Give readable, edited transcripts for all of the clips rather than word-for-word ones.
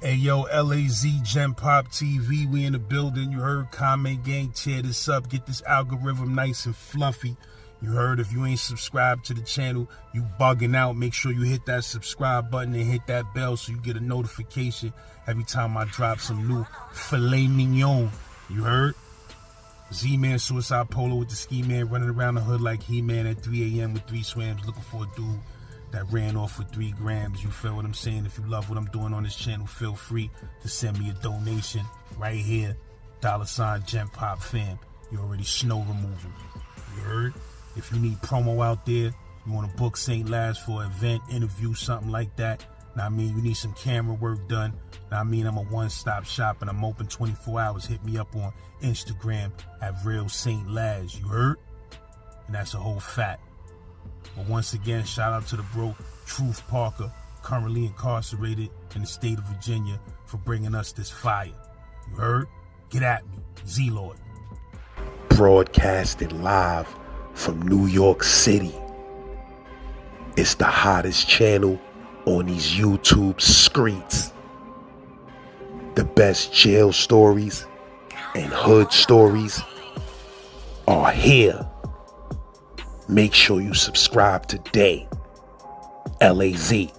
Hey yo, LAZ Gen Pop TV, we in the building. You heard? Comment gang, tear this up, get this algorithm nice and fluffy. You heard? If you ain't subscribed to the channel, you bugging out. Make sure you hit that subscribe button and hit that bell so you get a notification every time I drop some new filet mignon. You heard? Z-Man Suicide Polo with the ski man running around the hood like He-Man at 3 a.m. with 3 swams looking for a dude that ran off with 3 grams. You feel what I'm saying? If you love what I'm doing on this channel, feel free to send me a donation right here. $ Gen Pop fam. You already snow removal. You heard? If you need promo out there, you want to book St. Laz for an event, interview, something like that. Now, I mean, you need some camera work done. Now, I mean, I'm a one-stop shop and I'm open 24 hours. Hit me up on Instagram at Real St. Laz. You heard? And that's a whole fact. But once again, shout out to the bro, Truth Parker, currently incarcerated in the state of Virginia, for bringing us this fire. You heard? Get at me, Z-Lord. Broadcasted live from New York City. It's the hottest channel on these YouTube streets. The best jail stories and hood stories are here. Make sure you subscribe today. LAZ.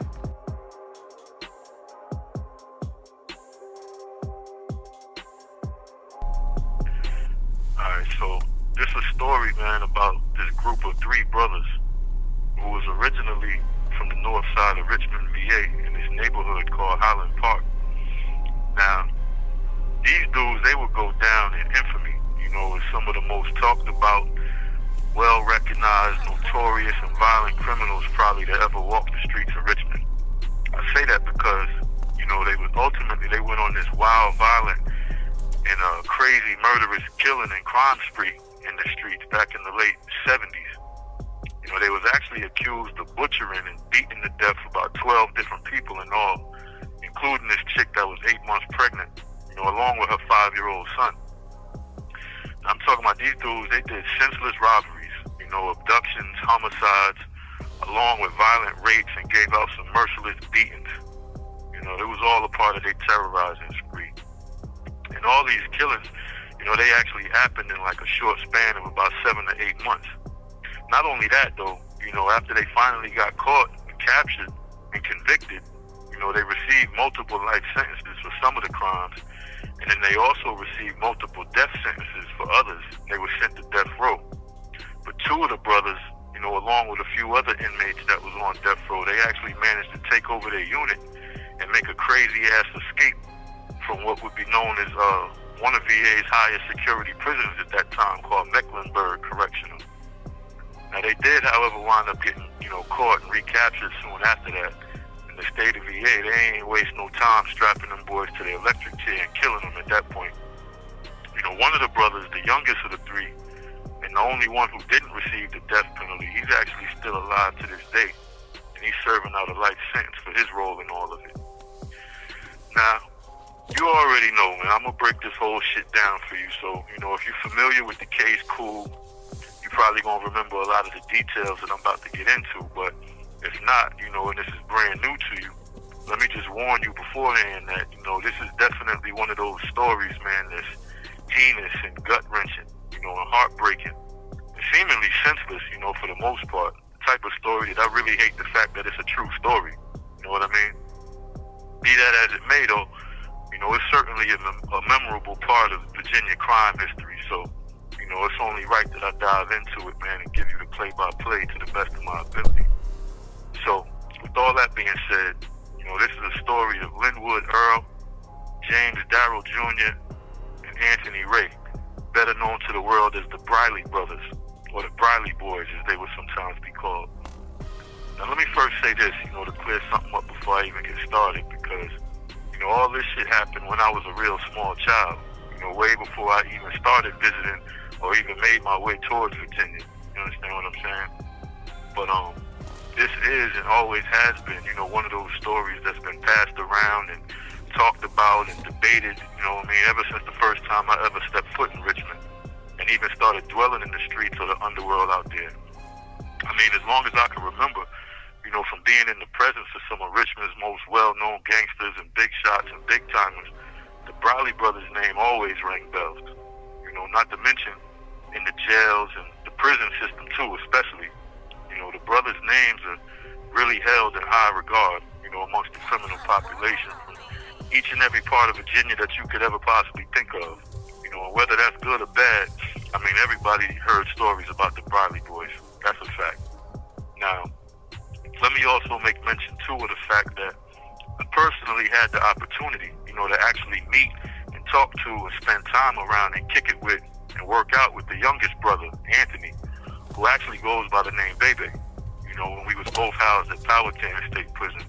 Alright, so this is a story, man, about this group of 3 brothers who was originally from the north side of Richmond, VA, in this neighborhood called Highland Park. Now, these dudes, they would go down in infamy, you know, as some of the most talked about, well-recognized, notorious, and violent criminals probably that ever walked the streets of Richmond. I say that because, you know, they went on this wild, violent, and crazy, murderous killing and crime spree in the streets back in the late 70s. You know, they was actually accused of butchering and beating to death about 12 different people in all, including this chick that was 8 months pregnant, you know, along with her 5-year-old son. I'm talking about these dudes, they did senseless robberies, you know, abductions, homicides, along with violent rapes, and gave out some merciless beatings. You know, it was all a part of their terrorizing spree. And all these killings, you know, they actually happened in like a short span of about 7 to 8 months. Not only that though, you know, after they finally got caught and captured and convicted, you know, they received multiple life sentences for some of the crimes. And then they also received multiple death sentences for others. They were sent to death row. But 2 of the brothers, you know, along with a few other inmates that was on death row, they actually managed to take over their unit and make a crazy-ass escape from what would be known as one of VA's highest security prisons at that time, called Mecklenburg Correctional. Now, they did, however, wind up getting, you know, caught and recaptured soon after that. The state of VA, they ain't waste no time strapping them boys to the electric chair and killing them at that point. You know, one of the brothers, the youngest of the 3, and the only one who didn't receive the death penalty, he's actually still alive to this day, and he's serving out a life sentence for his role in all of it. Now, you already know, man, I'm gonna break this whole shit down for you, so, you know, if you're familiar with the case, cool. You're probably gonna remember a lot of the details that I'm about to get into, but if not, you know, and this is brand new to you, let me just warn you beforehand that, you know, this is definitely one of those stories, man, that's heinous and gut-wrenching, you know, and heartbreaking, and seemingly senseless, you know, for the most part. The type of story that I really hate the fact that it's a true story, you know what I mean? Be that as it may, though, you know, it's certainly a memorable part of Virginia crime history, so, you know, it's only right that I dive into it, man, and give you the play-by-play to the best of my ability. So, with all that being said, you know, this is a story of Linwood Earl, James Darrell Jr., and Anthony Ray, better known to the world as the Briley Brothers, or the Briley Boys, as they would sometimes be called. Now, let me first say this, you know, to clear something up before I even get started, because, you know, all this shit happened when I was a real small child, you know, way before I even started visiting or even made my way towards Virginia. You understand what I'm saying? But, this is and always has been, you know, one of those stories that's been passed around and talked about and debated, you know what I mean, ever since the first time I ever stepped foot in Richmond and even started dwelling in the streets of the underworld out there. I mean, as long as I can remember, you from being in the presence of some of Richmond's most well-known gangsters and big shots and big timers, the Briley Brothers' name always rang bells. Not to mention in the jails and the prison system too, especially. The brothers' names are really held in high regard, amongst the criminal population from each and every part of Virginia that you could ever possibly think of. And whether that's good or bad, everybody heard stories about the Briley boys. That's a fact. Now, let me also make mention too of the fact that I personally had the opportunity, to actually meet and talk to and spend time around and kick it with and work out with the youngest brother, Anthony, who actually goes by the name Bebe. When we was both housed at Powhatan State Prison.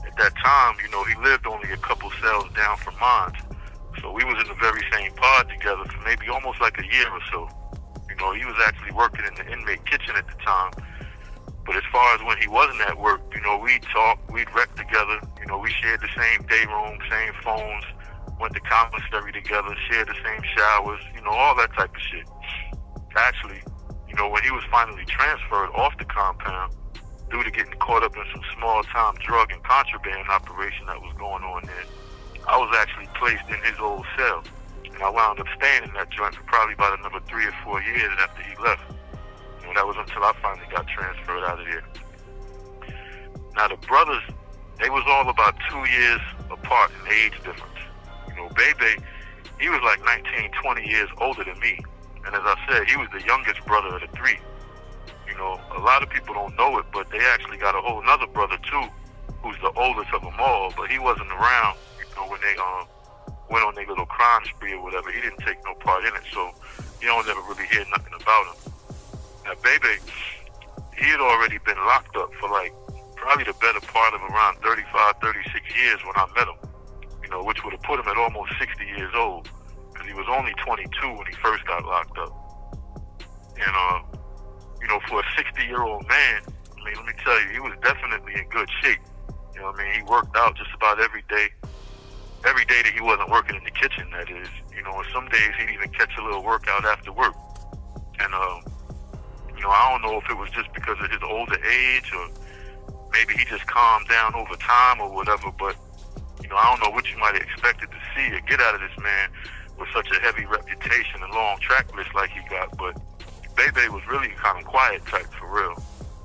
At that time, he lived only a couple cells down from mine. So we was in the very same pod together for maybe almost like a year or so. He was actually working in the inmate kitchen at the time. But as far as when he wasn't at work, we'd talk, we'd rec together. We shared the same day room, same phones, went to commissary together, shared the same showers, all that type of shit. Actually, when he was finally transferred off the compound due to getting caught up in some small-time drug and contraband operation that was going on there, I was actually placed in his old cell. And I wound up staying in that joint for probably about another 3 or 4 years after he left. That was until I finally got transferred out of there. Now, the brothers, they was all about 2 years apart in age difference. Bebe, he was like 19, 20 years older than me. And as I said, he was the youngest brother of the three. A lot of people don't know it, but they actually got a whole nother brother too, who's the oldest of them all, but he wasn't around, when they went on their little crime spree or whatever. He didn't take no part in it, so you don't ever really hear nothing about him. Now, Bebe, he had already been locked up for probably the better part of around 35, 36 years when I met him, which would have put him at almost 60 years old, because he was only 22 when he first got locked up. And, for a 60-year-old man, let me tell you, he was definitely in good shape. He worked out just about every day that he wasn't working in the kitchen, that is. And some days he'd even catch a little workout after work. And, I don't know if it was just because of his older age or maybe he just calmed down over time or whatever, but, I don't know what you might have expected to see or get out of this man with such a heavy reputation and long track list like he got, but Bebe was really kind of quiet type for real.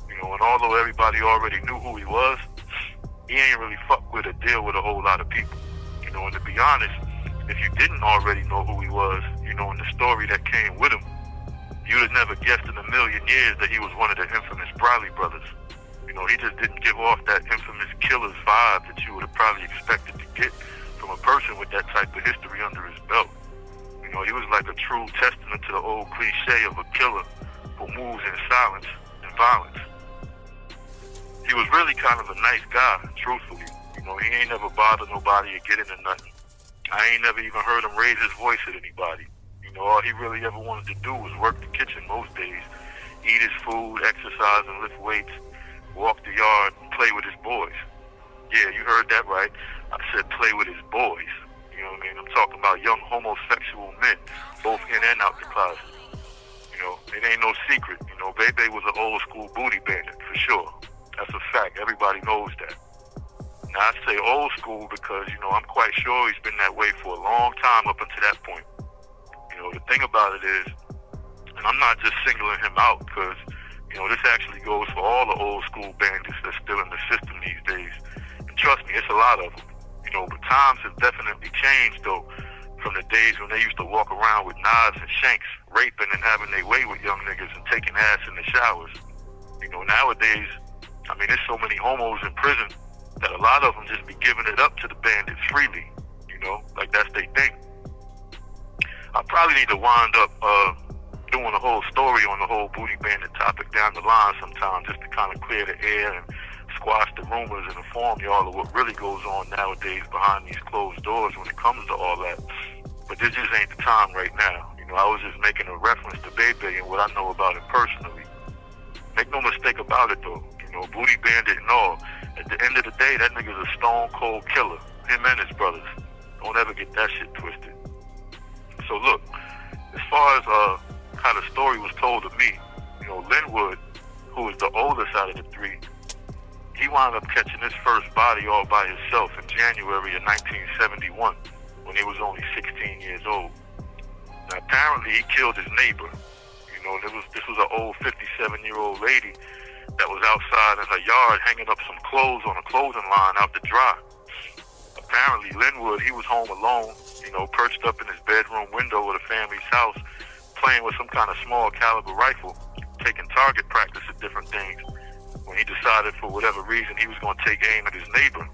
And although everybody already knew who he was, he ain't really fuck with or deal with a whole lot of people. And to be honest, if you didn't already know who he was, and the story that came with him, you'd have never guessed in a million years that he was one of the infamous Briley Brothers. He just didn't give off that infamous killer's vibe that you would have probably expected to get from a person with that type of history under his belt. He was like a true testament to the old cliche of a killer who moves in silence and violence. He was really kind of a nice guy, truthfully. He ain't never bothered nobody or get into nothing. I ain't never even heard him raise his voice at anybody. All he really ever wanted to do was work the kitchen most days, eat his food, exercise and lift weights, walk the yard, and play with his boys. Yeah, you heard that right. I said play with his boys. I'm talking about young homosexual men, both in and out the closet. It ain't no secret. Bebe was an old school booty bandit, for sure. That's a fact. Everybody knows that. Now, I say old school because, I'm quite sure he's been that way for a long time up until that point. The thing about it is, and I'm not just singling him out because, this actually goes for all the old school bandits that's still in the system these days. And trust me, it's a lot of them. But times have definitely changed, though, from the days when they used to walk around with knives and shanks, raping and having their way with young niggas and taking ass in the showers. Nowadays, there's so many homos in prison that a lot of them just be giving it up to the bandits freely, like that's their thing. I probably need to wind up doing a whole story on the whole booty bandit topic down the line sometime, just to kind of clear the air and squash the rumors and inform y'all of what really goes on nowadays behind these closed doors when it comes to all that. But this just ain't the time right now. I was just making a reference to Bebe and what I know about him personally. Make no mistake about it, though. Booty bandit and all. At the end of the day, that nigga's a stone cold killer. Him and his brothers. Don't ever get that shit twisted. So look, as far as how the story was told to me, Linwood, who was the oldest out of the three, he wound up catching his first body all by himself in January of 1971 when he was only 16 years old. Now, apparently he killed his neighbor. You know, this was an old 57-year-old lady that was outside in her yard hanging up some clothes on a clothing line out to dry. Apparently, Linwood, he was home alone, you know, perched up in his bedroom window of the family's house, playing with some kind of small caliber rifle, taking target practice at different things, when he decided for whatever reason he was going to take aim at his neighbor,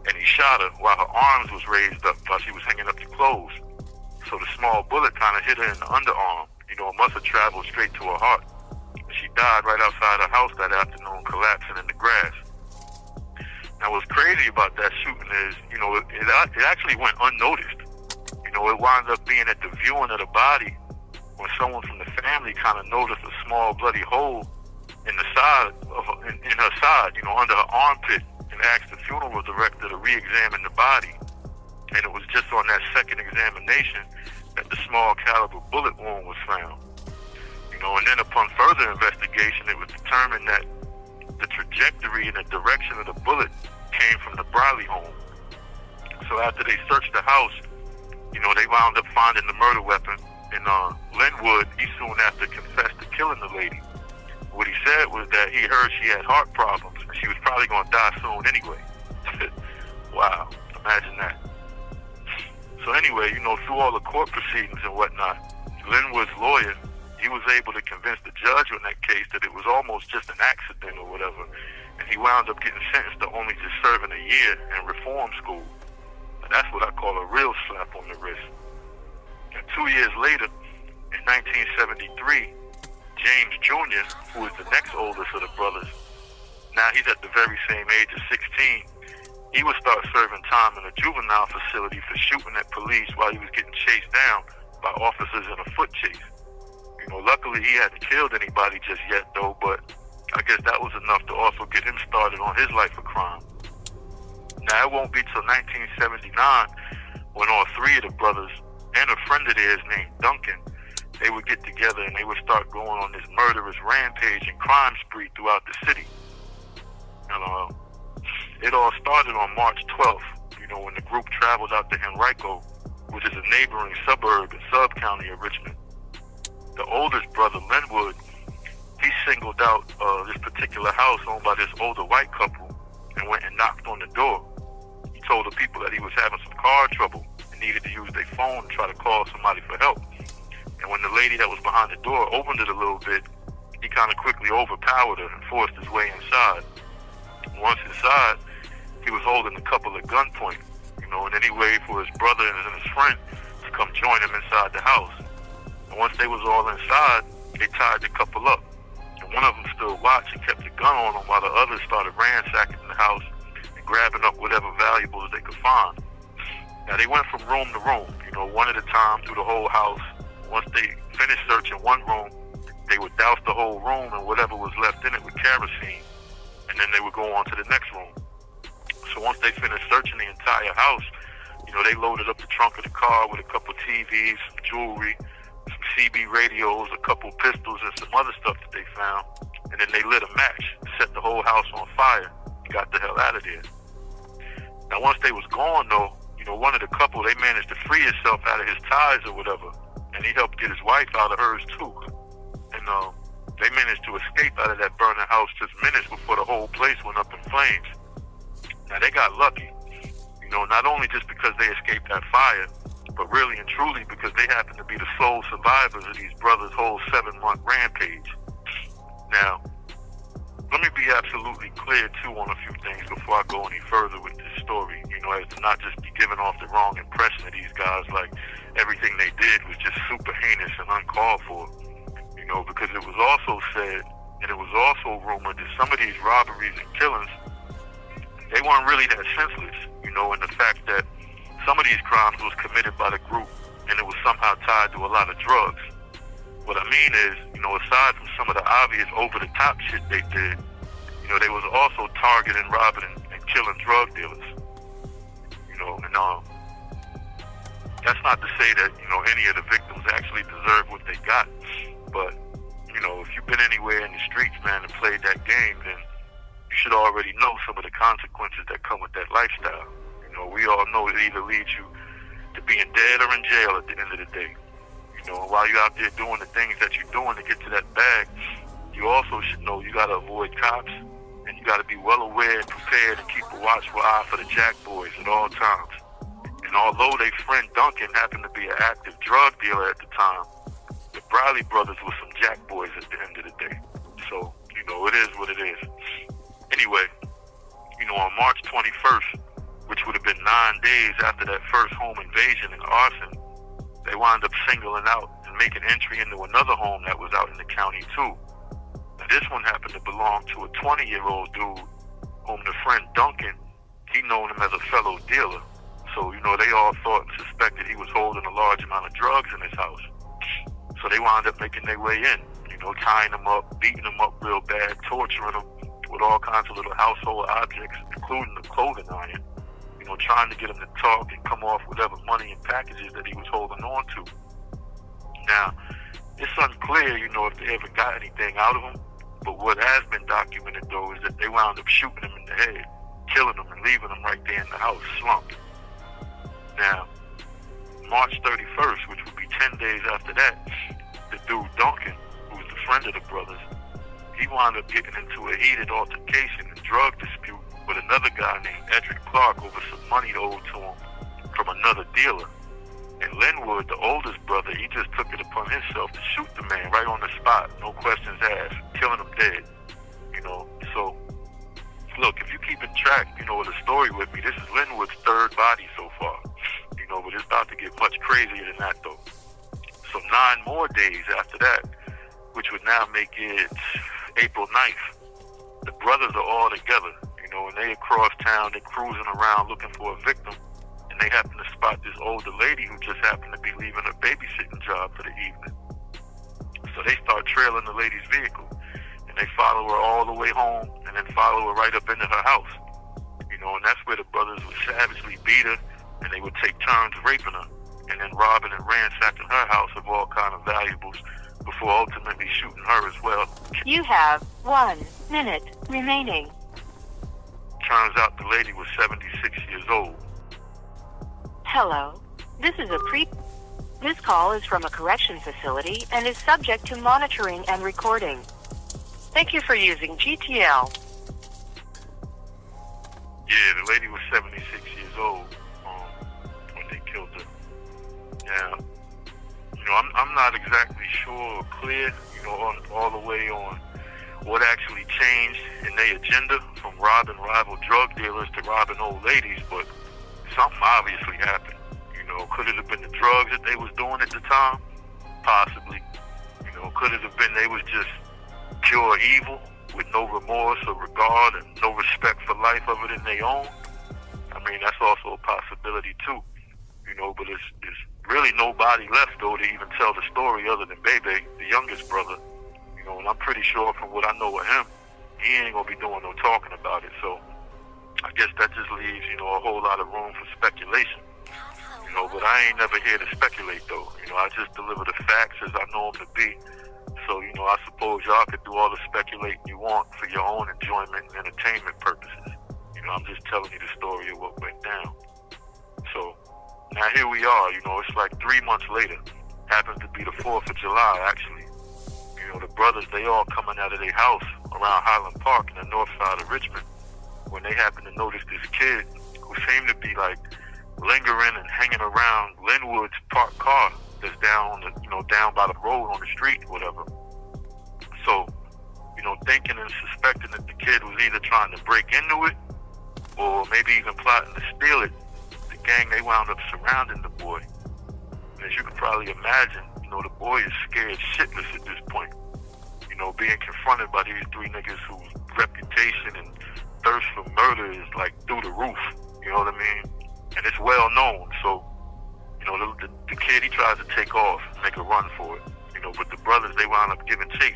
and he shot her while her arms was raised up while she was hanging up the clothes. So the small bullet kind of hit her in the underarm. You know, it must have traveled straight to her heart. She died right outside her house that afternoon, collapsing in the grass. Now, what's crazy about that shooting is, you know, it actually went unnoticed. You know, it wound up being at the viewing of the body when someone from the family kind of noticed a small bloody hole in the side in her side, you know, under her armpit, and asked the funeral director to re-examine the body. And it was just on that second examination that the small caliber bullet wound was found. You know, and then upon further investigation, it was determined that the trajectory and the direction of the bullet came from the Briley home. So after they searched the house, you know, they wound up finding the murder weapon. And Linwood, he soon after confessed to killing the lady. What he said was that he heard she had heart problems and she was probably going to die soon anyway. Wow, imagine that. So anyway, you know, through all the court proceedings and whatnot, Linwood's lawyer, he was able to convince the judge on that case that it was almost just an accident or whatever. And he wound up getting sentenced to only just serving a year in reform school. And that's what I call a real slap on the wrist. And 2 years later, in 1973, James Jr., who is the next oldest of the brothers, now he's at the very same age of 16, he would start serving time in a juvenile facility for shooting at police while he was getting chased down by officers in a foot chase. You know, luckily he hadn't killed anybody just yet though, but I guess that was enough to also get him started on his life of crime. Now it won't be till 1979 when all three of the brothers and a friend of theirs named Duncan, they would get together and they would start going on this murderous rampage and crime spree throughout the city. And it all started on March 12th, you know, when the group traveled out to Henrico, which is a neighboring suburb and sub-county of Richmond. The oldest brother, Linwood, he singled out this particular house owned by this older white couple and went and knocked on the door. He told the people that he was having some car trouble and needed to use their phone to try to call somebody for help. And when the lady that was behind the door opened it a little bit, he kind of quickly overpowered her and forced his way inside. Once inside, he was holding a couple at gunpoint, you know, and then he waited for his brother and his friend to come join him inside the house. And once they was all inside, they tied the couple up. And one of them stood watch and kept the gun on him while the others started ransacking the house and grabbing up whatever valuables they could find. Now, they went from room to room, you know, one at a time through the whole house. Once they finished searching one room, they would douse the whole room and whatever was left in it with kerosene. And then they would go on to the next room. So once they finished searching the entire house, you know, they loaded up the trunk of the car with a couple TVs, some jewelry, some CB radios, a couple pistols, and some other stuff that they found. And then they lit a match, set the whole house on fire, and got the hell out of there. Now, once they was gone, though, you know, one of the couple, they managed to free himself out of his ties or whatever. And he helped get his wife out of hers, too. And they managed to escape out of that burning house just minutes before the whole place went up in flames. Now, they got lucky, you know, not only just because they escaped that fire, but really and truly because they happened to be the sole survivors of these brothers' whole 7-month rampage. Now, let me be absolutely clear, too, on a few things before I go any further with this story, you know, as to not just be giving off the wrong impression of these guys like everything they did was just super heinous and uncalled for, you know, because it was also said, and it was also rumored that some of these robberies and killings, they weren't really that senseless, you know, in the fact that some of these crimes was committed by the group and it was somehow tied to a lot of drugs. What I mean is, you know, aside from some of the obvious over-the-top shit they did, you know, they was also targeting, robbing, and killing drug dealers. You know, and that's not to say that, you know, any of the victims actually deserve what they got. But, you know, if you've been anywhere in the streets, man, and played that game, then you should already know some of the consequences that come with that lifestyle. You know, we all know it either leads you to being dead or in jail at the end of the day. You know, and while you're out there doing the things that you're doing to get to that bag, you also should know you got to avoid cops, and you got to be well aware and prepared and keep a watchful eye for the jack boys at all times. And although their friend Duncan happened to be an active drug dealer at the time, the Briley Brothers were some jack boys at the end of the day. So, you know, it is what it is. Anyway, you know, on March 21st, which would have been 9 days after that first home invasion and arson, they wound up singling out and making entry into another home that was out in the county too. Now this one happened to belong to a 20-year-old dude whom the friend Duncan, he known him as a fellow dealer. So, you know, they all thought and suspected he was holding a large amount of drugs in his house. So they wound up making their way in, you know, tying him up, beating him up real bad, torturing him with all kinds of little household objects, including the clothing iron, you know, trying to get him to talk and come off whatever money and packages that he was holding on to. Now, it's unclear, you know, if they ever got anything out of him, but what has been documented, though, is that they wound up shooting him in the head, killing him and leaving him right there in the house, slumped. Now, March 31st, which would be 10 days after that, the dude Duncan, who was the friend of the brothers, he wound up getting into a heated altercation and drug dispute with another guy named Edric Clark over some money owed to him from another dealer. And Linwood, the oldest brother, he just took it upon himself to shoot the man right on the spot, no questions asked, killing him dead. You know, so look, if you keep in track, you know, of the story with me, this is Linwood's third body so far. You know, but it's about to get much crazier than that, though. So 9 more days after that, which would now make it April 9th, the brothers are all together, you know, and they across town, they're cruising around looking for a victim, and they happen to spot this older lady who just happened to be leaving her babysitting job for the evening. So they start trailing the lady's vehicle, and they follow her all the way home, and then follow her right up into her house. You know, and that's where the brothers would savagely beat her, and they would take turns raping her, and then robbing and ransacking her house of all kind of valuables before ultimately shooting her as well. You have 1 minute remaining. Turns out the lady was 76 years old. Hello. This is This call is from a correction facility and is subject to monitoring and recording. Thank you for using GTL. Yeah, the lady was 76 years old when they killed her. Now, you know, I'm not exactly sure or clear, you know, on all the way on what actually changed in their agenda from robbing rival drug dealers to robbing old ladies, but something obviously happened. You know, could it have been the drugs that they was doing at the time? Possibly. You know, could it have been they was just pure evil with no remorse or regard and no respect for life other than their own? I mean, that's also a possibility too. You know, but it's really nobody left, though, to even tell the story other than Bebe, the youngest brother. You know, and I'm pretty sure from what I know of him, he ain't gonna be doing no talking about it. So I guess that just leaves, you know, a whole lot of room for speculation. You know, but I ain't never here to speculate, though. You know, I just deliver the facts as I know them to be. So, you know, I suppose y'all could do all the speculating you want for your own enjoyment and entertainment purposes. You know, I'm just telling you the story of what went down. So now here we are, you know, it's like 3 months later. Happens to be the 4th of July, actually. You know, the brothers, they all coming out of their house around Highland Park in the north side of Richmond when they happen to notice this kid who seemed to be like lingering and hanging around Linwood's parked car that's down on the, you know, down by the road on the street or whatever. So, you know, thinking and suspecting that the kid was either trying to break into it or maybe even plotting to steal it, the gang, they wound up surrounding the boy. And as you can probably imagine, you know, the boy is scared shitless at this point. You know, being confronted by these 3 niggas whose reputation and thirst for murder is like through the roof. You know what I mean? And it's well known. So, you know, the kid, he tries to take off, make a run for it. You know, but the brothers, they wound up giving chase,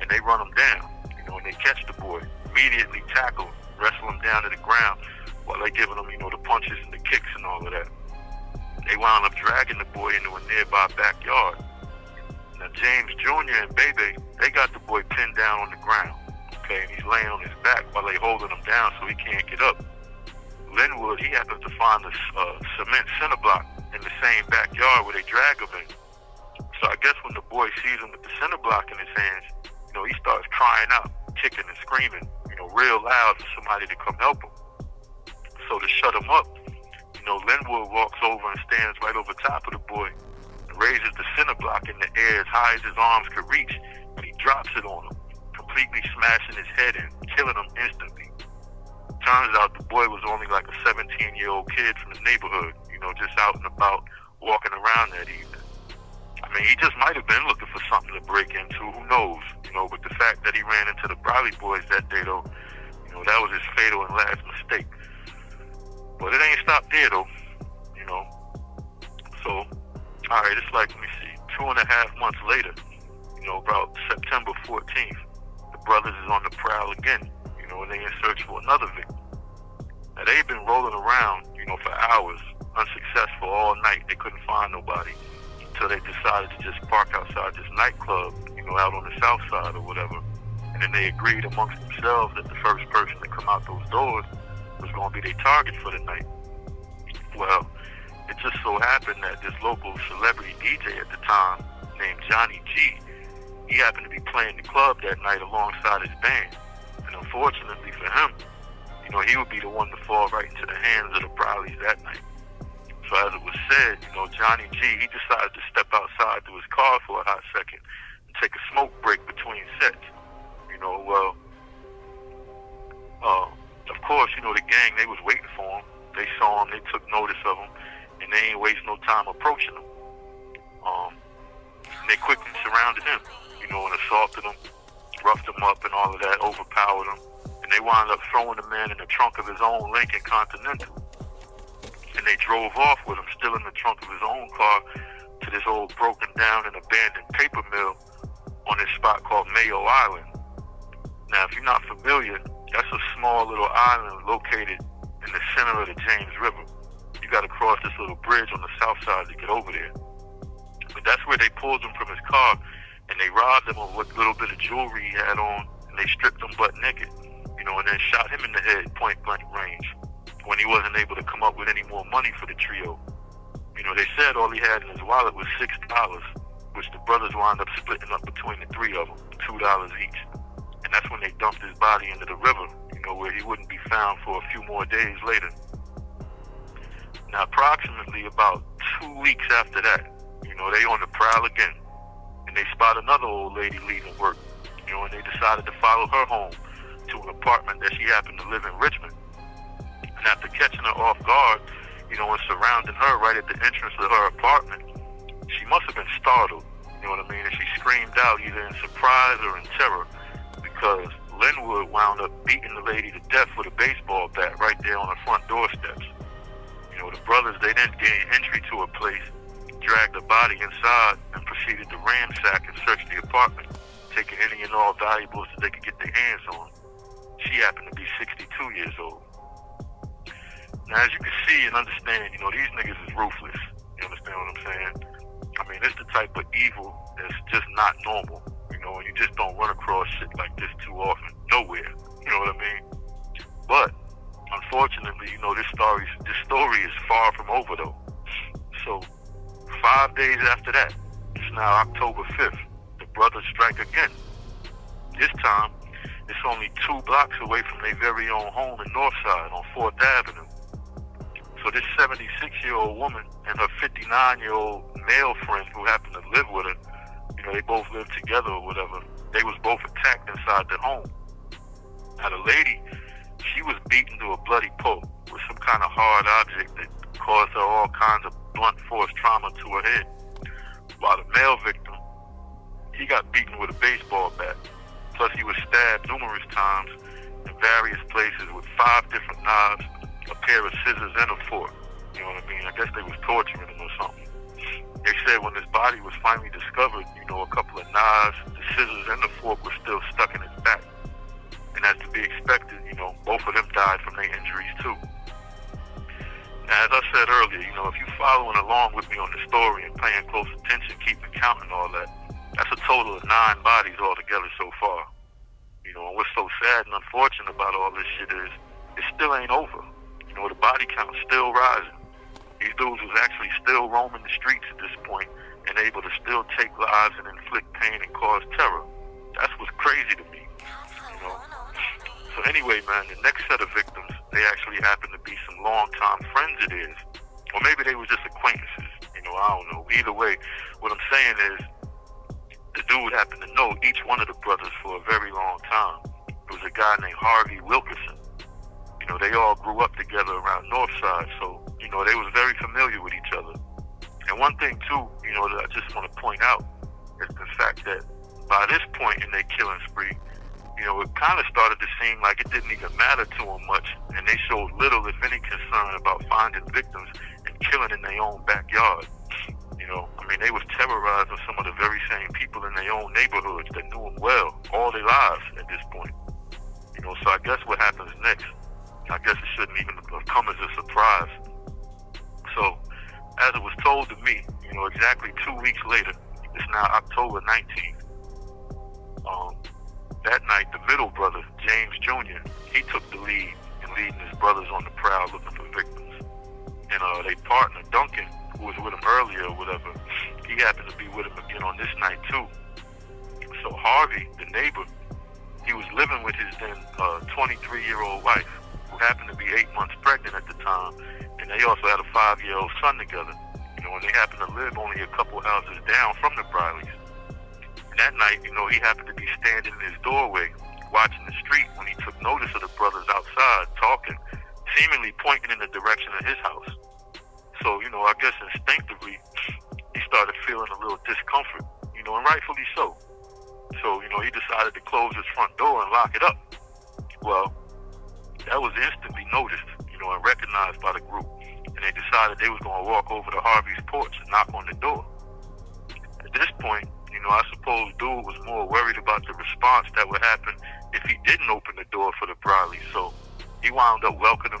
and they run him down. You know, and they catch the boy, immediately tackle, wrestle him down to the ground while they giving him, you know, the punches and the kicks and all of that. They wound up dragging the boy into a nearby backyard. Now, James Jr. and Bebe, they got the boy pinned down on the ground. okay, and he's laying on his back while they holding him down so he can't get up. Linwood, he happens to find a cement cinder block in the same backyard where they drag him in. So I guess when the boy sees him with the cinder block in his hands, he starts crying out, kicking and screaming, real loud for somebody to come help him. So to shut him up, Linwood walks over and stands right over top of the boy and raises the cinder block in the air as high as his arms could reach, and he drops it on him, completely smashing his head in, killing him instantly. Turns out the boy was only like a 17-year-old kid from the neighborhood, just out and about, walking around that evening. I mean, he just might have been looking for something to break into, who knows, but the fact that he ran into the Briley boys that day, though, that was his fatal and last mistake. But it ain't stopped there, though, So, all right, it's like, let me see, 2.5 months later, about September 14th, the brothers is on the prowl again, and they in search for another victim. Now, they've been rolling around, for hours, unsuccessful all night. They couldn't find nobody until they decided to just park outside this nightclub, out on the south side or whatever. And then they agreed amongst themselves that the first person to come out those doors was going to be their target for the night. Well, it just so happened that this local celebrity DJ at the time, named Johnny G, he happened to be playing the club that night alongside his band. And unfortunately for him, he would be the one to fall right into the hands of the Brileys that night. So as it was said, Johnny G, he decided to step outside to his car for a hot second and take a smoke break between sets. Of course, the gang, they was waiting for him. They saw him, they took notice of him, and they ain't waste no time approaching him. They quickly surrounded him, and assaulted him, roughed him up and all of that, overpowered him, and they wound up throwing the man in the trunk of his own Lincoln Continental. And they drove off with him, still in the trunk of his own car, to this old broken down and abandoned paper mill on this spot called Mayo Island. Now, if you're not familiar, that's a small little island located in the center of the James River. You got to cross this little bridge on the south side to get over there. But that's where they pulled him from his car, and they robbed him of what little bit of jewelry he had on, and they stripped him butt naked, and then shot him in the head, point blank range, when he wasn't able to come up with any more money for the trio. They said all he had in his wallet was $6, which the brothers wound up splitting up between the three of them, $2 each. And that's when they dumped his body into the river, where he wouldn't be found for a few more days later. Now, approximately about 2 weeks after that, they on the prowl again, and they spot another old lady leaving work, and they decided to follow her home to an apartment that she happened to live in Richmond. And after catching her off guard, and surrounding her right at the entrance of her apartment, she must have been startled, and she screamed out either in surprise or in terror, because Linwood wound up beating the lady to death with a baseball bat right there on her front doorsteps. The brothers, they then gained entry to her place, dragged the body inside, and proceeded to ransack and search the apartment, taking any and all valuables that they could get their hands on. She happened to be 62 years old. Now, as you can see and understand, these niggas is ruthless. You understand what I'm saying? I mean, it's the type of evil that's just not normal, and you just don't run across shit like this too often, nowhere, you know what I mean? But, unfortunately, this story is far from over, though. So, 5 days after that, it's now October 5th, the brothers strike again. This time, it's only 2 blocks away from their very own home in Northside on 4th Avenue. So this 76-year-old woman and her 59-year-old male friend who happened to live with her, they both lived together or whatever, they was both attacked inside the home. Now the lady, she was beaten to a bloody pulp with some kind of hard object that caused her all kinds of blunt force trauma to her head. While the male victim, he got beaten with a baseball bat. Plus he was stabbed numerous times in various places with 5 different knives, a pair of scissors, and a fork. You know what I mean? I guess they was torturing him or something. They said when his body was finally discovered, a couple of knives, the scissors, and the fork were still stuck in his back. And as to be expected, both of them died from their injuries too. Now, as I said earlier, if you're following along with me on the story and paying close attention, keeping count and all that, that's a total of 9 bodies altogether so far. And what's so sad and unfortunate about all this shit is it still ain't over. The body count's still rising. These dudes was actually still roaming the streets at this point and able to still take lives and inflict pain and cause terror. That's what's crazy to me. So anyway, man, the next set of victims, they actually happen to be some longtime friends of theirs. Or maybe they were just acquaintances. I don't know. Either way, what I'm saying is the dude happened to know each one of the brothers for a very long time. It was a guy named Harvey Wilkerson. They all grew up together around Northside, so, they was very familiar with each other. And one thing, too, that I just want to point out is the fact that by this point in their killing spree, it kind of started to seem like it didn't even matter to them much, and they showed little, if any, concern about finding victims and killing in their own backyard. They was terrorizing some of the very same people in their own neighborhoods that knew them well all their lives at this point. So I guess what happens next, I guess it shouldn't even have come as a surprise. So, as it was told to me, exactly 2 weeks later, it's now October 19th, that night, the middle brother, James Jr., he took the lead in leading his brothers on the prowl looking for victims. And their partner, Duncan, who was with him earlier or whatever, he happened to be with him again on this night too. So Harvey, the neighbor, he was living with his then 23-year-old wife, who happened to be 8 months pregnant at the time, and they also had a 5-year-old son together. And they happened to live only a couple houses down from the Brileys. And that night, he happened to be standing in his doorway, watching the street, when he took notice of the brothers outside talking, seemingly pointing in the direction of his house. So, I guess instinctively, he started feeling a little discomfort, and rightfully so. So, he decided to close his front door and lock it up. Well, that was instantly noticed, and recognized by the group. And they decided they was going to walk over to Harvey's porch and knock on the door. At this point, I suppose dude was more worried about the response that would happen if he didn't open the door for the Brileys. So he wound up welcoming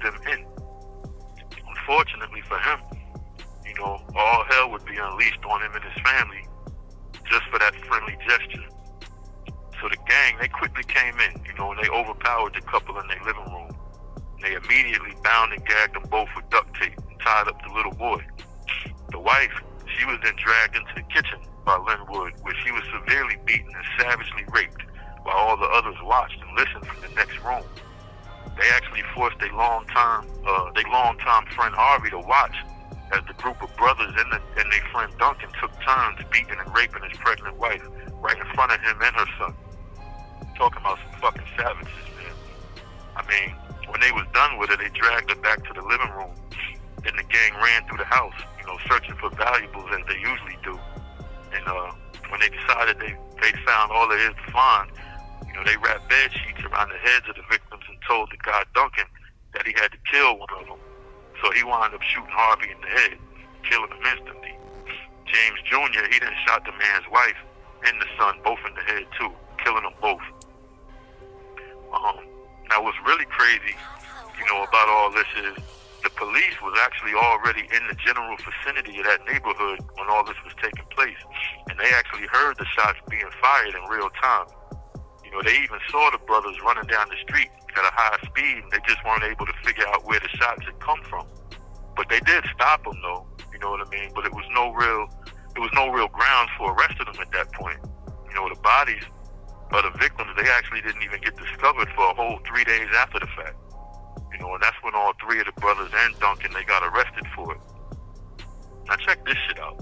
them in. Unfortunately for him, all hell would be unleashed on him and his family just for that friendly gesture. So the gang, they quickly came in, and they overpowered the couple in their living room. They immediately bound and gagged them both with duct tape and tied up the little boy. The wife, she was then dragged into the kitchen by Linwood, where she was severely beaten and savagely raped, while all the others watched and listened from the next room. They actually forced their longtime friend Harvey to watch as the group of brothers and their friend Duncan took turns beating and raping his pregnant wife right in front of him and her son. Talking about some fucking savages, man. When they was done with her, they dragged her back to the living room. Then the gang ran through the house, searching for valuables as they usually do. And when they decided they found all there is to find, they wrapped bed sheets around the heads of the victims and told the guy Duncan that he had to kill one of them. So he wound up shooting Harvey in the head, killing him instantly. James Jr., he then shot the man's wife and the son both in the head too, killing them both. Now what's really crazy, about all this is the police was actually already in the general vicinity of that neighborhood when all this was taking place. And they actually heard the shots being fired in real time. They even saw the brothers running down the street at a high speed, and they just weren't able to figure out where the shots had come from. But they did stop them though, but it was no real grounds for arresting them at that point. The bodies of the victims, they actually didn't even get discovered for a whole 3 days after the fact. And that's when all three of the brothers and Duncan, they got arrested for it. Now check this shit out.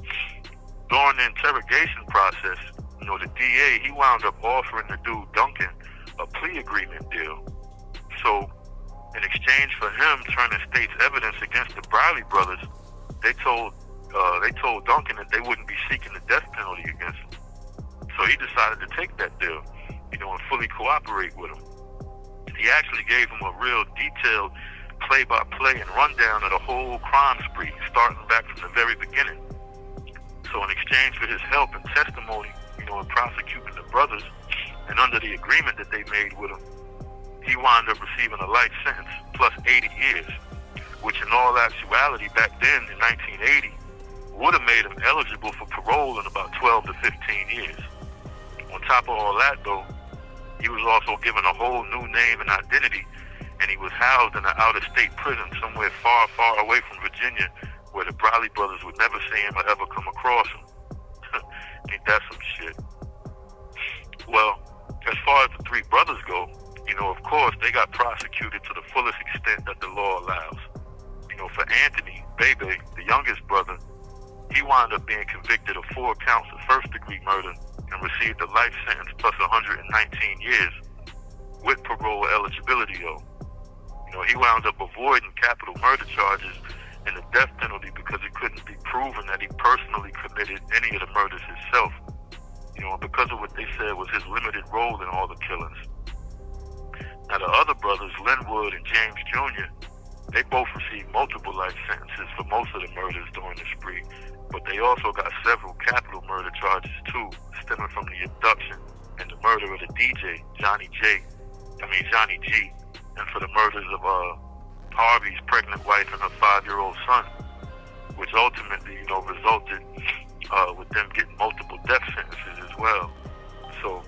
During the interrogation process, the DA, he wound up offering the dude Duncan a plea agreement deal. So in exchange for him turning state's evidence against the Briley brothers, they told Duncan that they wouldn't be seeking the death penalty against him. So he decided to take that deal, and fully cooperate with him. He actually gave him a real detailed play-by-play and rundown of the whole crime spree, starting back from the very beginning. So in exchange for his help and testimony, in prosecuting the brothers, and under the agreement that they made with him, he wound up receiving a life sentence plus 80 years, which in all actuality back then in 1980 would have made him eligible for parole in about 12 to 15 years. On top of all that though, He was also given a whole new name and identity, and he was housed in an out-of-state prison somewhere far, far away from Virginia, where the Briley brothers would never see him or ever come across him. Ain't that some shit? Well, as far as the three brothers go, of course, they got prosecuted to the fullest extent that the law allows. For Anthony, Bebe, the youngest brother, he wound up being convicted of 4 counts of first-degree murder and received a life sentence plus 119 years with parole eligibility, though. He wound up avoiding capital murder charges and the death penalty because it couldn't be proven that he personally committed any of the murders himself, because of what they said was his limited role in all the killings. Now, the other brothers, Linwood and James Jr., they both received multiple life sentences for most of the murders during the spree, but they also got several capital murder charges too, stemming from the abduction and the murder of the DJ, Johnny G, and for the murders of Harvey's pregnant wife and her 5-year-old son, which ultimately, resulted with them getting multiple death sentences as well. So,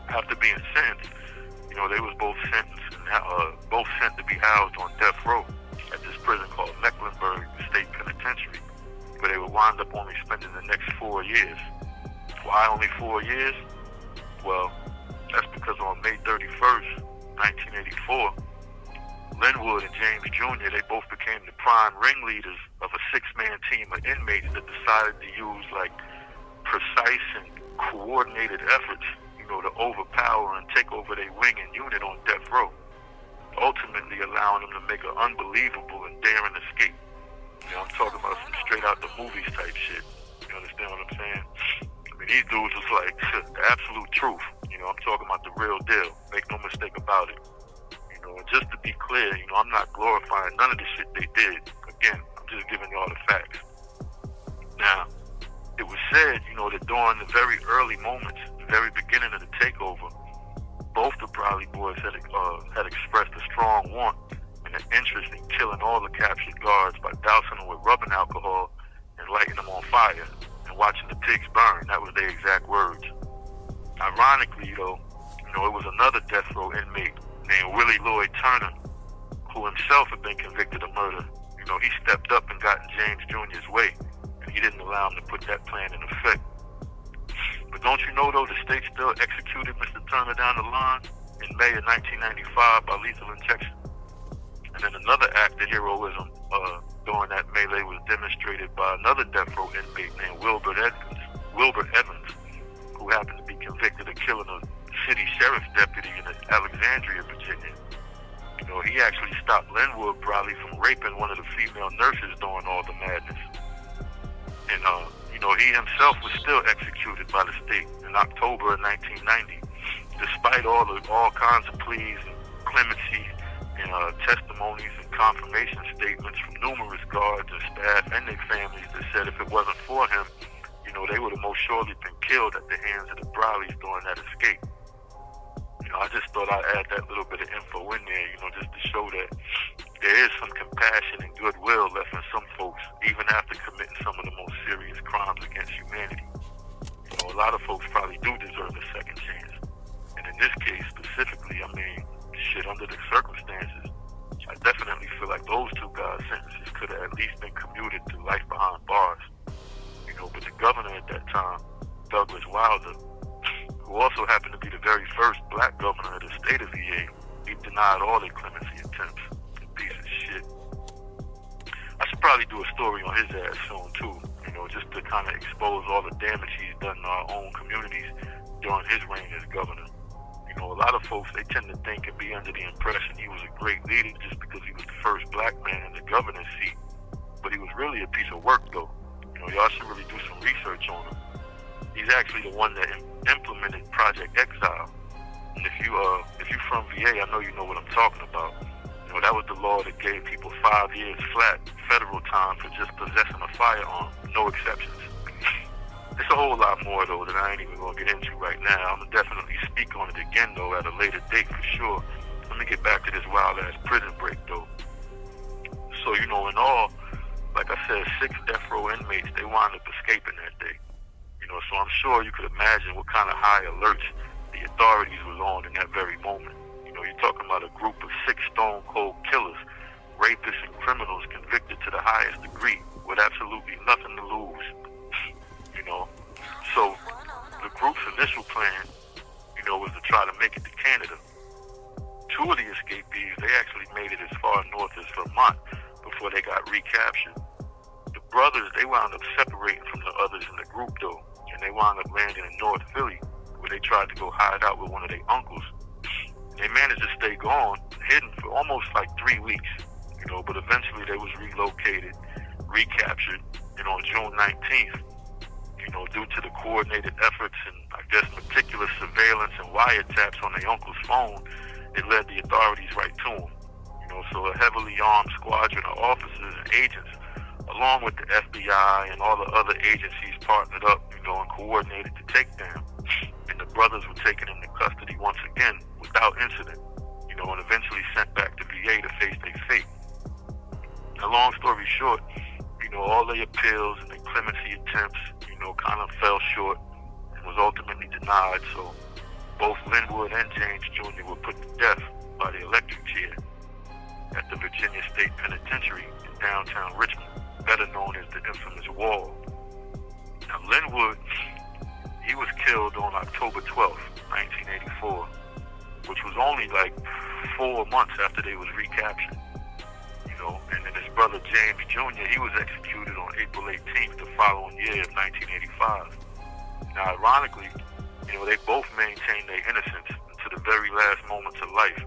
after being sentenced, they was both sentenced and both sent to be housed on death row at this prison called Mecklenburg State Penitentiary, where they would wind up only spending the next 4 years. Why only 4 years? Well, that's because on May 31st, 1984, Linwood and James Jr., they both became the prime ringleaders of a 6-man team of inmates that decided to use precise and coordinated efforts, to overpower and take over their wing and unit on death row, ultimately allowing them to make an unbelievable and daring escape. I'm talking about some straight out the movies type shit. You understand what I'm saying? These dudes was the absolute truth. I'm talking about the real deal. Make no mistake about it. And just to be clear, I'm not glorifying none of the shit they did. Again, I'm just giving y'all the facts. Now, it was said, that during the very early moments, the very beginning of the takeover, both the Briley boys had expressed a strong want and an interest in killing all the captured guards by dousing them with rubbing alcohol and lighting them on fire and watching the pigs burn. That was their exact words. Ironically, though, it was another death row inmate named Willie Lloyd Turner, who himself had been convicted of murder. He stepped up and got in James Jr.'s way, and he didn't allow him to put that plan in effect. But don't you know, though, the state still executed Mr. Turner down the line in May of 1995 by lethal injection. And then another act of heroism during that melee was demonstrated by another death row inmate named Wilbert Evans, who happened to be convicted of killing a city sheriff's deputy in Alexandria, Virginia. He actually stopped Linwood Briley from raping one of the female nurses during all the madness. And, he himself was still executed by the state in October of 1990, despite all kinds of pleas and clemency and testimonies and confirmation statements from numerous guards and staff and their families that said if it wasn't for him, they would have most surely been killed at the hands of the Brileys during that escape. I just thought I'd add that little bit of info in there, just to show that there is some compassion and goodwill left in some folks, even after committing some of the most serious crimes against humanity. A lot of folks probably do deserve a second chance. And in this case specifically, under the circumstances, I definitely feel like those two guys' sentences could have at least been commuted to life behind bars. But the governor at that time, Douglas Wilder, who also happened to be the very first black governor of the state of VA, he denied all their clemency attempts. A piece of shit. I should probably do a story on his ass soon too, just to kind of expose all the damage he's done in our own communities during his reign as governor. A lot of folks, they tend to think and be under the impression he was a great leader just because he was the first black man in the governor's seat. But he was really a piece of work though. Y'all should really do some research on him. He's actually the one that implemented Project Exile. And if you're from VA, I know you know what I'm talking about. That was the law that gave people 5 years flat federal time for just possessing a firearm, no exceptions. It's a whole lot more though that I ain't even gonna get into right now. I'm gonna definitely speak on it again though at a later date for sure. Let me get back to this wild ass prison break though. So in all, like I said, 6 death row inmates, they wound up escaping that day. So I'm sure you could imagine what kind of high alerts the authorities was on in that very moment. You know, you're talking about a group of 6 stone-cold killers, rapists, and criminals convicted to the highest degree with absolutely nothing to lose. You know, so the group's initial plan, you know, was to try to make it to Canada. 2 of the escapees, they actually made it as far north as Vermont before they got recaptured. The brothers, they wound up separating from the others in the group though, and they wound up landing in North Philly, where they tried to go hide out with one of their uncles. They managed to stay gone, hidden for almost like 3 weeks, you know, but eventually they was relocated, recaptured, and on June 19th, you know, due to the coordinated efforts and I guess meticulous surveillance and wiretaps on their uncle's phone, it led the authorities right to him. You know, so a heavily armed squadron of officers and agents, along with the FBI and all the other agencies, partnered up, you know, and coordinated to take them. And the brothers were taken into custody once again without incident, you know, and eventually sent back to VA to face their fate. Now, long story short, you know, all their appeals and their clemency attempts, you know, kind of fell short and was ultimately denied. So both Linwood and James Jr. were put to death by the electric chair at the Virginia State Penitentiary in downtown Richmond, better known as the infamous Wall. Now, Linwood, he was killed on October 12th, 1984, which was only like 4 months after they was recaptured. You know, and then his brother James Jr., he was executed on April 18th the following year of 1985. Now, ironically, you know, they both maintained their innocence to the very last moments of life,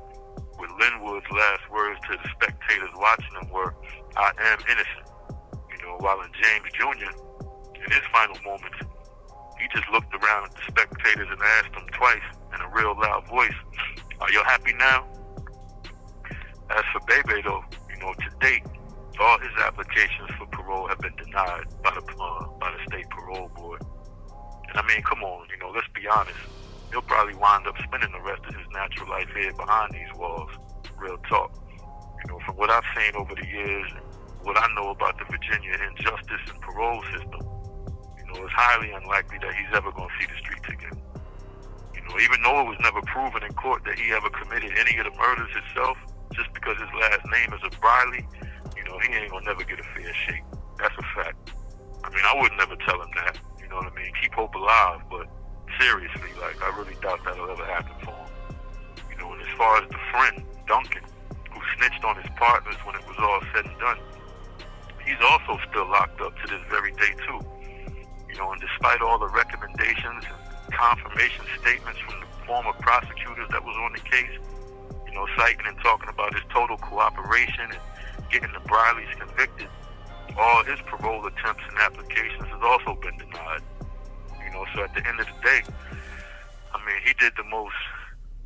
with Linwood's last words to the spectators watching him were, "I am innocent." You know, while in James Jr., in his final moments, he just looked around at the spectators and asked them twice in a real loud voice, "Are you happy now?" As for Bebe, though, you know, to date, all his applications for parole have been denied by the state parole board. And I mean, come on, you know, let's be honest. He'll probably wind up spending the rest of his natural life here behind these walls. Real talk. You know, from what I've seen over the years, and what I know about the Virginia injustice and parole system, you know, it's highly unlikely that he's ever going to see the streets again. You know, even though it was never proven in court that he ever committed any of the murders himself, just because his last name is a Briley, you know, he ain't going to never get a fair shake. That's a fact. I mean, I would never tell him that. You know what I mean? Keep hope alive, but seriously, like, I really doubt that'll ever happen for him. You know, and as far as the friend, Duncan, who snitched on his partners when it was all said and done, he's also still locked up to this very day, too. You know, and despite all the recommendations and confirmation statements from the former prosecutors that was on the case, you know, citing and talking about his total cooperation and getting the Brileys convicted, all his parole attempts and applications has also been denied. You know, so at the end of the day, I mean, he did the most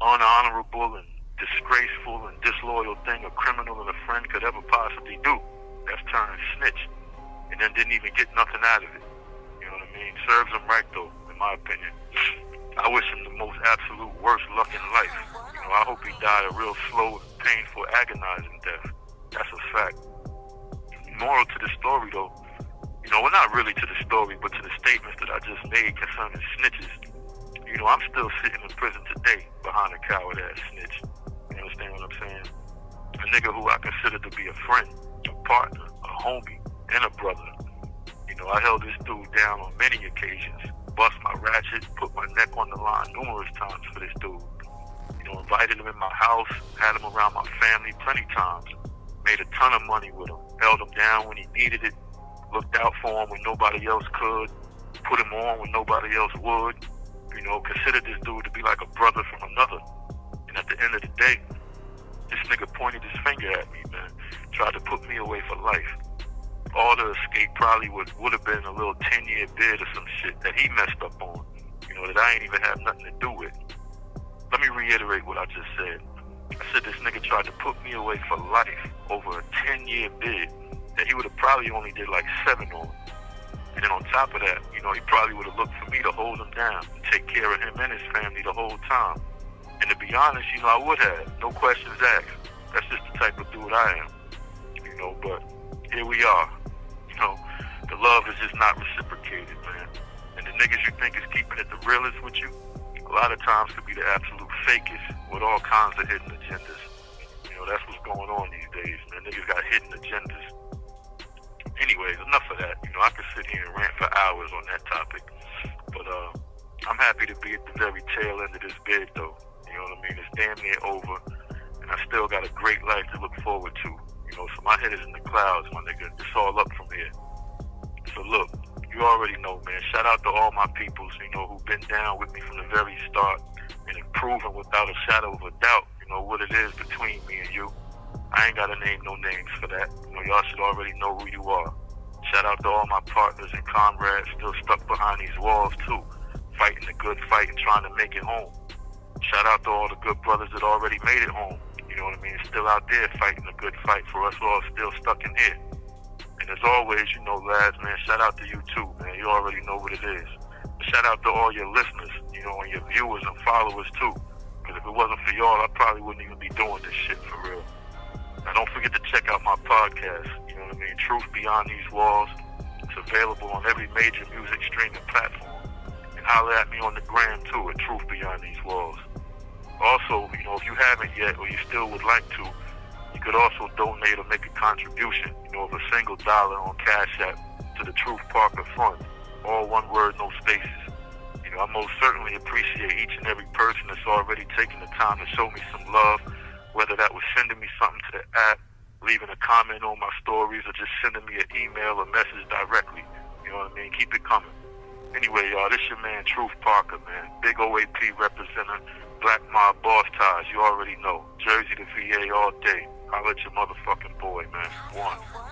unhonorable and disgraceful and disloyal thing a criminal and a friend could ever possibly do. That's turn snitch, and then didn't even get nothing out of it. You know what I mean? Serves him right, though, in my opinion. I wish him the most absolute worst luck in life. You know, I hope he died a real slow, painful, agonizing death. That's a fact. Moral to the story, though, you know, well, not really to the story, but to the statements that I just made concerning snitches. You know, I'm still sitting in prison today behind a coward-ass snitch. You understand what I'm saying? A nigga who I consider to be a friend, a partner, a homie, and a brother. You know, I held this dude down on many occasions, bust my ratchet, put my neck on the line numerous times for this dude. You know, invited him in my house, had him around my family plenty times, made a ton of money with him, held him down when he needed it, looked out for him when nobody else could, put him on when nobody else would. You know, considered this dude to be like a brother from another. And at the end of the day, this nigga pointed his finger at me, man. Tried to put me away for life. All the escape probably would have been a little 10-year bid or some shit that he messed up on, you know, that I ain't even have nothing to do with. Let me reiterate what I just said. I said this nigga tried to put me away for life over a 10-year bid that he would have probably only did like 7 on. And then on top of that, you know, he probably would have looked for me to hold him down and take care of him and his family the whole time. And to be honest, you know, I would have. No questions asked. That's just the type of dude I am. You know, but here we are. You know, the love is just not reciprocated, man. And the niggas you think is keeping it the realest with you, a lot of times could be the absolute fakest with all kinds of hidden agendas. You know, that's what's going on these days, man. Niggas got hidden agendas. Anyways, enough of that. You know, I could sit here and rant for hours on that topic. But I'm happy to be at the very tail end of this bid, though. You know what I mean? It's damn near over, and I still got a great life to look forward to. You know, so my head is in the clouds, my nigga. It's all up from here. So look, you already know, man. Shout out to all my peoples, you know, who've been down with me from the very start and have proven without a shadow of a doubt, you know, what it is between me and you. I ain't gotta name no names for that. You know, y'all should already know who you are. Shout out to all my partners and comrades still stuck behind these walls too, fighting the good fight and trying to make it home. Shout out to all the good brothers that already made it home. You know what I mean? Still out there fighting the good fight for us all still stuck in here. And as always, you know, lads, man, shout out to you too, man. You already know what it is. But shout out to all your listeners, you know, and your viewers and followers too. Because if it wasn't for y'all, I probably wouldn't even be doing this shit for real. Now, don't forget to check out my podcast, you know what I mean? Truth Beyond These Walls. It's available on every major music streaming platform. And holler at me on the gram too at Truth Beyond These Walls. Also, you know, if you haven't yet or you still would like to, you could also donate or make a contribution, you know, of a $1 on Cash App to the Truth Parker Fund. All one word, no spaces. You know, I most certainly appreciate each and every person that's already taken the time to show me some love, whether that was sending me something to the app, leaving a comment on my stories, or just sending me an email or message directly. You know what I mean? Keep it coming. Anyway, y'all, this your man, Truth Parker, man. Big OAP representative, Black Mob Boss Ties, you already know. Jersey to VA all day. Holla at your motherfucking boy, man. One.